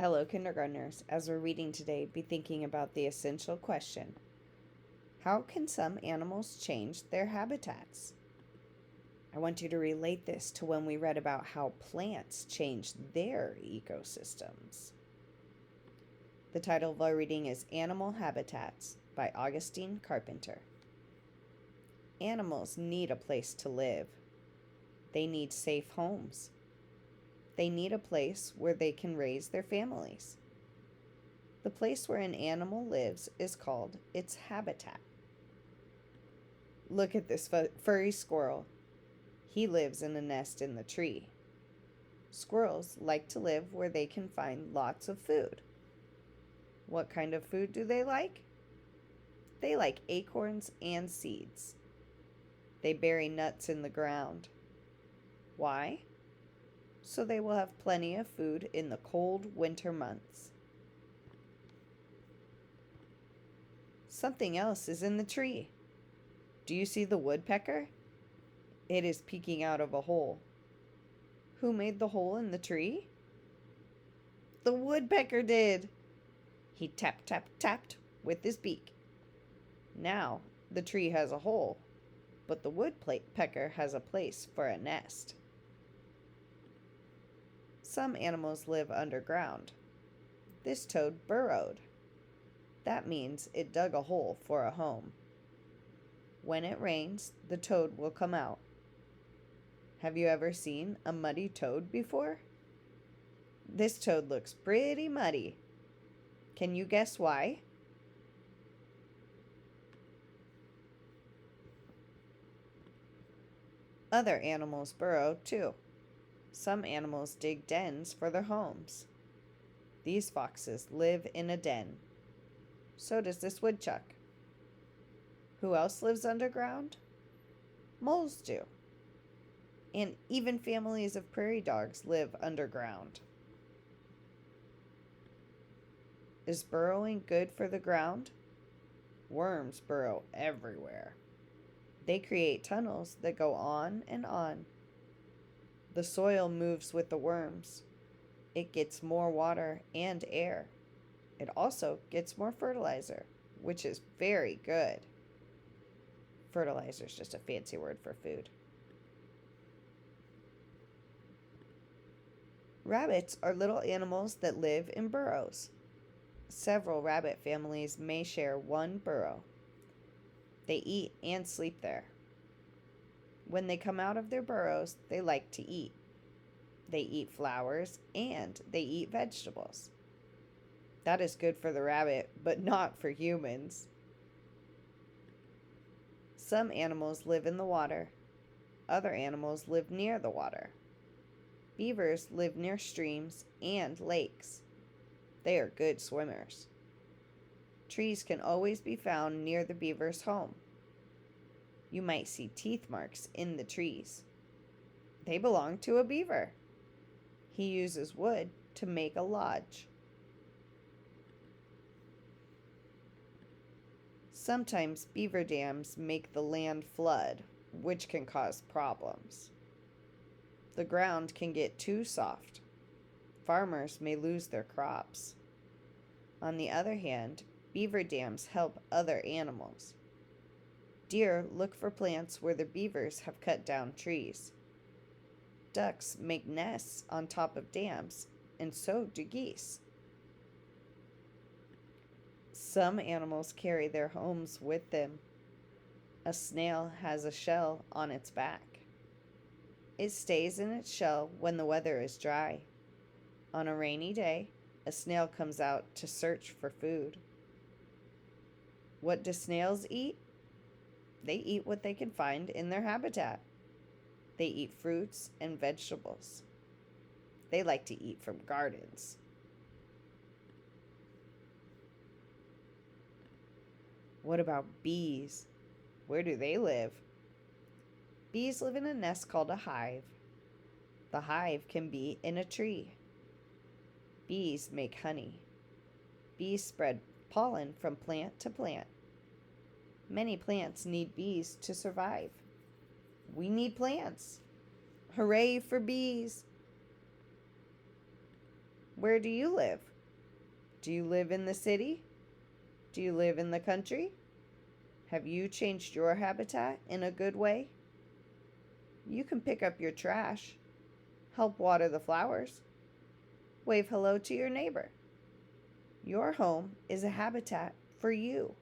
Hello, kindergartners. As we're reading today, be thinking about the essential question: how can some animals change their habitats? I want you to relate this to when we read about how plants change their ecosystems. The title of our reading is Animal Habitats by Augustine Carpenter. Animals need a place to live. They need safe homes. They need a place where they can raise their families. The place where an animal lives is called its habitat. Look at this furry squirrel. He lives in a nest in the tree. Squirrels like to live where they can find lots of food. What kind of food do they like? They like acorns and seeds. They bury nuts in the ground. Why? So they will have plenty of food in the cold winter months. Something else is in the tree. Do you see the woodpecker? It is peeking out of a hole. Who made the hole in the tree? The woodpecker did. He tap, tap, tapped with his beak. Now the tree has a hole, but the woodpecker has a place for a nest. Some animals live underground. This toad burrowed. That means it dug a hole for a home. When it rains, the toad will come out. Have you ever seen a muddy toad before? This toad looks pretty muddy. Can you guess why? Other animals burrow too. Some animals dig dens for their homes. These foxes live in a den. So does this woodchuck. Who else lives underground? Moles do. And even families of prairie dogs live underground. Is burrowing good for the ground? Worms burrow everywhere. They create tunnels that go on and on. The soil moves with the worms. It gets more water and air. It also gets more fertilizer, which is very good. Fertilizer is just a fancy word for food. Rabbits are little animals that live in burrows. Several rabbit families may share one burrow. They eat and sleep there. When they come out of their burrows, they like to eat. They eat flowers and they eat vegetables. That is good for the rabbit, but not for humans. Some animals live in the water. Other animals live near the water. Beavers live near streams and lakes. They are good swimmers. Trees can always be found near the beaver's home. You might see teeth marks in the trees. They belong to a beaver. He uses wood to make a lodge. Sometimes beaver dams make the land flood, which can cause problems. The ground can get too soft. Farmers may lose their crops. On the other hand, beaver dams help other animals. Deer look for plants where the beavers have cut down trees. Ducks make nests on top of dams, and so do geese. Some animals carry their homes with them. A snail has a shell on its back. It stays in its shell when the weather is dry. On a rainy day, a snail comes out to search for food. What do snails eat? They eat what they can find in their habitat. They eat fruits and vegetables. They like to eat from gardens. What about bees? Where do they live? Bees live in a nest called a hive. The hive can be in a tree. Bees make honey. Bees spread pollen from plant to plant. Many plants need bees to survive. We need plants. Hooray for bees! Where do you live? Do you live in the city? Do you live in the country? Have you changed your habitat in a good way? You can pick up your trash, help water the flowers, wave hello to your neighbor. Your home is a habitat for you.